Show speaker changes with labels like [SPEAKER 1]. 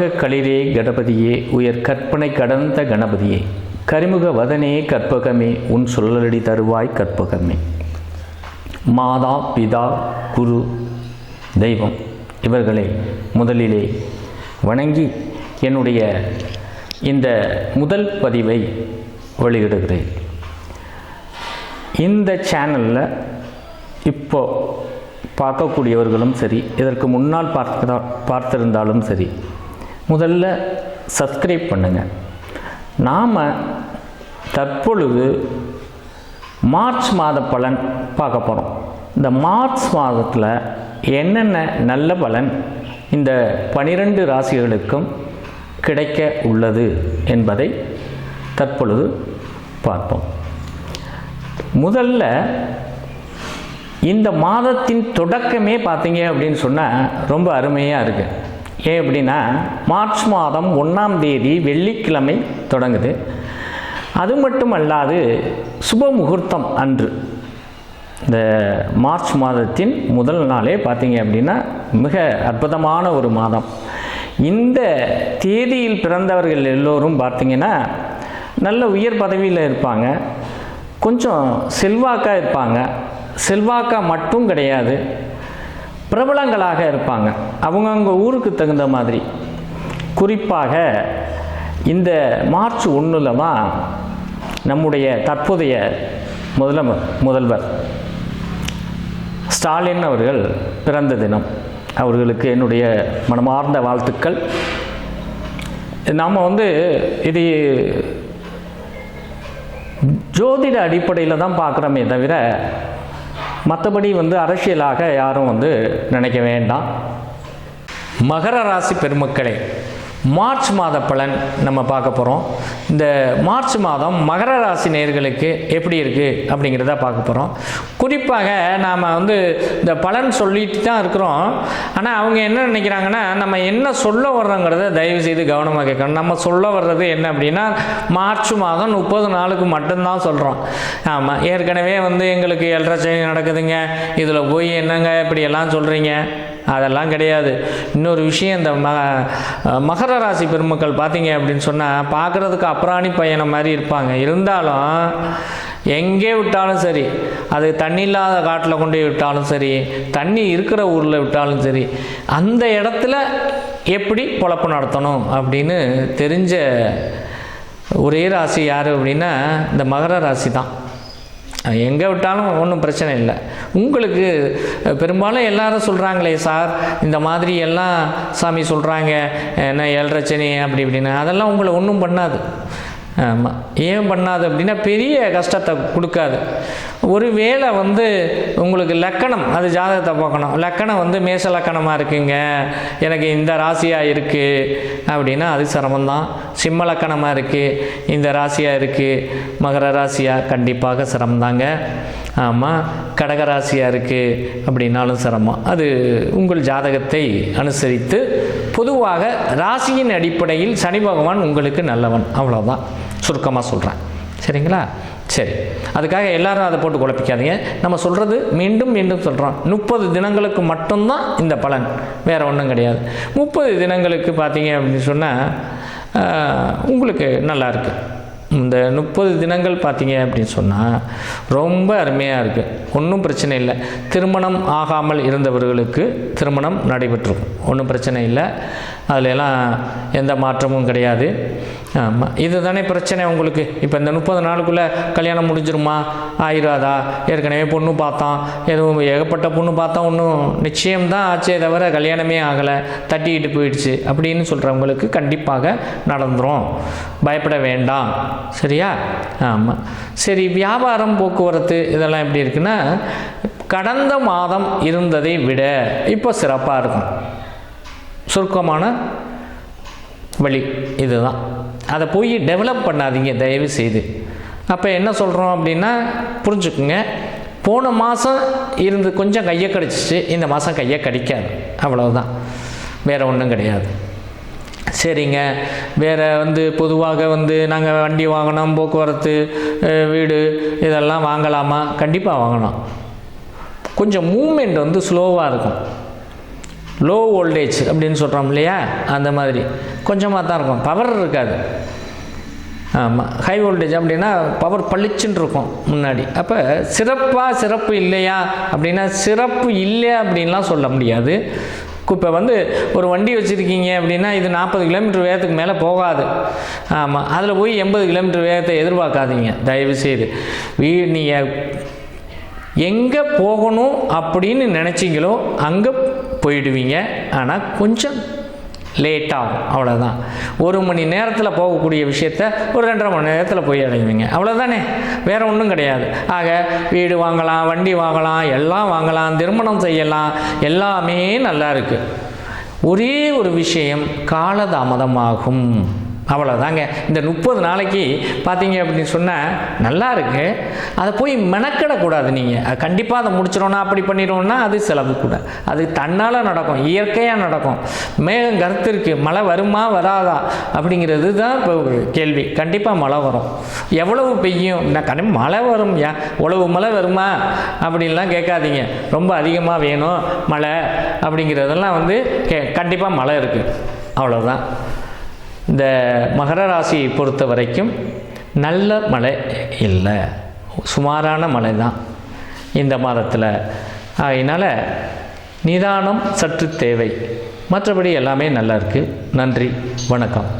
[SPEAKER 1] கற்பக களிரே கணபதியே உயர் கற்பனை கடந்த கணபதியே கரிமுக வதனே கற்பகமே உன் சொல்லலடி தருவாய் கற்பகமே. மாதா பிதா குரு தெய்வம் இவர்களை முதலிலே வணங்கி என்னுடைய இந்த முதல் பதிவை வெளியிடுகிறேன். இந்த சேனலில் இப்போ பார்க்கக்கூடியவர்களும் சரி, இதற்கு முன்னால் பார்த்திருந்தாலும் சரி, முதல்ல சப்ஸ்கிரைப் பண்ணுங்கள். நாம் தற்பொழுது மார்ச் மாத பலன் பார்க்க போகிறோம். இந்த மார்ச் மாதத்தில் என்னென்ன நல்ல பலன் இந்த 12 ராசிகளுக்கும் கிடைக்க உள்ளது என்பதை தற்பொழுது பார்ப்போம். முதல்ல இந்த மாதத்தின் தொடக்கமே பார்த்தீங்க அப்படின்னு சொன்னால் ரொம்ப அருமையாக இருக்குது. ஏன் அப்படின்னா மார்ச் மாதம் 1ஆம் தேதி வெள்ளிக்கிழமை தொடங்குது. அது மட்டும் அல்லாது சுப முகூர்த்தம் அன்று இந்த மார்ச் மாதத்தின் முதல் நாளே பார்த்தீங்க அப்படின்னா மிக அற்புதமான ஒரு மாதம். இந்த தேதியில் பிறந்தவர்கள் எல்லோரும் பார்த்தீங்கன்னா நல்ல உயர் பதவியில் இருப்பாங்க, கொஞ்சம் செல்வாக்காக இருப்பாங்க. செல்வாக்காக மட்டும் கிடையாது, பிரபலங்களாக இருப்பாங்க அவங்கவுங்க ஊருக்கு தகுந்த மாதிரி. குறிப்பாக இந்த மார்ச் 1 தான் நம்முடைய தற்போதைய முதல்வர் ஸ்டாலின் அவர்கள் பிறந்த தினம். அவர்களுக்கு என்னுடைய மனமார்ந்த வாழ்த்துக்கள். நாம் இது ஜோதிட அடிப்படையில் தான் பார்க்குறோமே தவிர மற்றபடி அரசியலாக யாரும் நினைக்க வேண்டாம். மகர ராசி பெருமக்களே, மார்ச் மாத பலன் நம்ம பார்க்க போகிறோம். இந்த மார்ச் மாதம் மகர ராசி நேயர்களுக்கு எப்படி இருக்குது அப்படிங்கிறத பார்க்க போகிறோம். குறிப்பாக நாம் இந்த பலன் சொல்லிட்டு தான் இருக்கிறோம். ஆனால் அவங்க என்ன நினைக்கிறாங்கன்னா, நம்ம என்ன சொல்ல வர்றோங்கிறத தயவு செய்து கவனமாக கேட்கணும். நம்ம சொல்ல வர்றது என்ன அப்படின்னா, மார்ச் மாதம் 30 நாளுக்கு மட்டும்தான் சொல்கிறோம். ஆமாம், ஏற்கனவே எங்களுக்கு 7.5 சனி நடக்குதுங்க, இதில் போய் என்னங்க இப்படியெல்லாம் சொல்கிறீங்க, அதெல்லாம் கிடையாது. இன்னொரு விஷயம், இந்த மகர ராசி பெருமக்கள் பார்த்தீங்க அப்படின்னு சொன்னால் பார்க்குறதுக்கு அப்ராணி பையனை மாதிரி இருப்பாங்க. இருந்தாலும் எங்கே விட்டாலும் சரி, அது தண்ணி இல்லாத காட்டில் கொண்டு விட்டாலும் சரி, தண்ணி இருக்கிற ஊரில் விட்டாலும் சரி, அந்த இடத்துல எப்படி பொழப்பு நடத்தணும் அப்படின்னு தெரிஞ்ச ஒரே ராசி யார் அப்படின்னா இந்த மகர ராசி தான். எங்கே விட்டாலும் ஒன்றும் பிரச்சனை இல்லை. உங்களுக்கு பெரும்பாலும் எல்லாரும் சொல்கிறாங்களே சார், இந்த மாதிரி எல்லாம் சாமி சொல்கிறாங்க, என்ன 7.5 சனி அப்படி இப்படின்னு, அதெல்லாம் உங்களை ஒன்றும் பண்ணாது. ஆமாம், ஏன் பண்ணாது அப்படின்னா பெரிய கஷ்டத்தை கொடுக்காது. ஒரு வேளை உங்களுக்கு லக்கணம், அது ஜாதகத்தை பார்க்கணும். லக்கணம் மேச லக்கணமாக இருக்குங்க, எனக்கு இந்த ராசியாக இருக்குது அப்படின்னா அது சிரமம்தான். சிம்ம லக்கணமாக இருக்குது, இந்த ராசியாக இருக்குது, மகர ராசியாக கண்டிப்பாக சிரமந்தாங்க. ஆமாம், கடக ராசியாக இருக்குது அப்படின்னாலும் சிரமம். அது உங்கள் ஜாதகத்தை அனுசரித்து பொதுவாக ராசியின் அடிப்படையில் சனி பகவான் உங்களுக்கு நல்லவன், அவ்வளோதான் சுருக்கமாக சொல்கிறேன். சரிங்களா? சரி, அதுக்காக எல்லாரும் அதை போட்டு குழப்பிக்காதீங்க. நம்ம சொல்கிறது மீண்டும் மீண்டும் சொல்கிறோம், 30 தினங்களுக்கு மட்டும்தான் இந்த பலன், வேறு ஒன்றும் கிடையாது. 30 தினங்களுக்கு பார்த்தீங்க அப்படின்னு சொன்னால் உங்களுக்கு நல்லாயிருக்கு. இந்த 30 தினங்கள் பார்த்தீங்க அப்படின்னு சொன்னால் ரொம்ப அருமையாக இருக்குது, ஒன்றும் பிரச்சனை இல்லை. திருமணம் ஆகாமல் இருந்தவர்களுக்கு திருமணம் நடைபெற்றிருக்கும், ஒன்றும் பிரச்சனை இல்லை. அதில் எல்லாம் எந்த மாற்றமும் கிடையாது. ஆமாம், இது தானே பிரச்சனை உங்களுக்கு. இப்போ இந்த 30 நாளுக்குள்ளே கல்யாணம் முடிஞ்சிருமா, ஆயிராதா, ஏற்கனவே பொண்ணு பார்த்தோம், எதுவும் ஏகப்பட்ட பொண்ணு பார்த்தா ஒன்றும் நிச்சயம்தான் ஆச்சே தவிர கல்யாணமே ஆகலை, தட்டிக்கிட்டு போயிடுச்சு அப்படின்னு சொல்கிறவங்களுக்கு கண்டிப்பாக நடந்துடும், பயப்பட வேண்டாம். சரியா? ஆமாம், சரி. வியாபாரம், போக்குவரத்து இதெல்லாம் எப்படி இருக்குன்னா, கடந்த மாதம் இருந்ததை விட இப்போ சிறப்பாக இருக்கும். சுருக்கமான வழி இதுதான். அதை போய் டெவலப் பண்ணாதீங்க தயவு செய்து. அப்போ என்ன சொல்கிறோம் அப்படின்னா புரிஞ்சுக்குங்க, போன மாதம் இருந்து கொஞ்சம் கையை கடிச்சிச்சு, இந்த மாதம் கையை கடிக்காது, அவ்வளவுதான், வேறு ஒன்றும் கிடையாது. சரிங்க. வேறு பொதுவாக நாங்கள் வண்டி வாங்கணும், போக்குவரத்து, வீடு இதெல்லாம் வாங்கலாமா? கண்டிப்பாக வாங்கலாம். கொஞ்சம் மூமெண்ட் ஸ்லோவாக இருக்கும். லோ வோல்டேஜ் அப்படின்னு சொல்கிறோம் இல்லையா, அந்த மாதிரி கொஞ்சமாக தான் இருக்கும், பவர் இருக்காது. ஆமாம், ஹை வோல்டேஜ் அப்படின்னா பவர் பளிச்சுன்னு இருக்கும் முன்னாடி. அப்போ சிறப்பு இல்லையா அப்படின்னா சிறப்பு இல்லை அப்படின்லாம் சொல்ல முடியாது. இப்போ வந்து ஒரு வண்டி வச்சுருக்கீங்க அப்படின்னா இது 40 கிலோமீட்டர் வேகத்துக்கு மேலே போகாது. ஆமாம், அதில் போய் 80 கிலோமீட்டர் வேகத்தை எதிர்பார்க்காதீங்க தயவுசெய்து. நீங்கள் எங்கே போகணும் அப்படின்னு நினச்சிங்களோ அங்கே போயிடுவீங்க. ஆனால் கொஞ்சம் லேட்டாகும், அவ்வளோதான். 1 மணி நேரத்தில் போகக்கூடிய விஷயத்த ஒரு 2.5 மணி நேரத்தில் போய் அடைவீங்க, அவ்வளோதானே, வேறு ஒன்றும் கிடையாது. ஆக வீடு வாங்கலாம், வண்டி வாங்கலாம், எல்லாம் வாங்கலாம், திருமணம் செய்யலாம், எல்லாமே நல்லா இருக்குது. ஒரே ஒரு விஷயம் காலதாமதமாகும், அவ்வளோதாங்க. இந்த 30 நாளைக்கு பார்த்தீங்க அப்படின்னு சொன்னால் நல்லா இருக்குது, அதை போய் மெனக்கிடக்கூடாது. நீங்கள் கண்டிப்பாக அதை முடிச்சிடணும்னா அப்படி பண்ணிடுவோம்னா அது செலவு கூட. அது தன்னால் நடக்கும், இயற்கையாக நடக்கும். மேகம் கருத்து இருக்குது, மழை வருமா வராதா அப்படிங்கிறது தான் இப்போ கேள்வி. கண்டிப்பாக மழை வரும். எவ்வளவு பெய்யும்? கண்டிப்பாக மழை வரும். உழவு மழை வருமா அப்படின்லாம் கேட்காதீங்க. ரொம்ப அதிகமாக வேணும் மழை அப்படிங்கிறதெல்லாம் வந்து கண்டிப்பாக மழை இருக்குது, அவ்வளோதான். இந்த மகர ராசியை பொறுத்த வரைக்கும் நல்ல மழை இல்லை, சுமாரான மழை தான் இந்த மாதத்தில். அதனால் நிதானம் சற்று தேவை. மற்றபடி எல்லாமே நல்லா இருக்குது. நன்றி, வணக்கம்.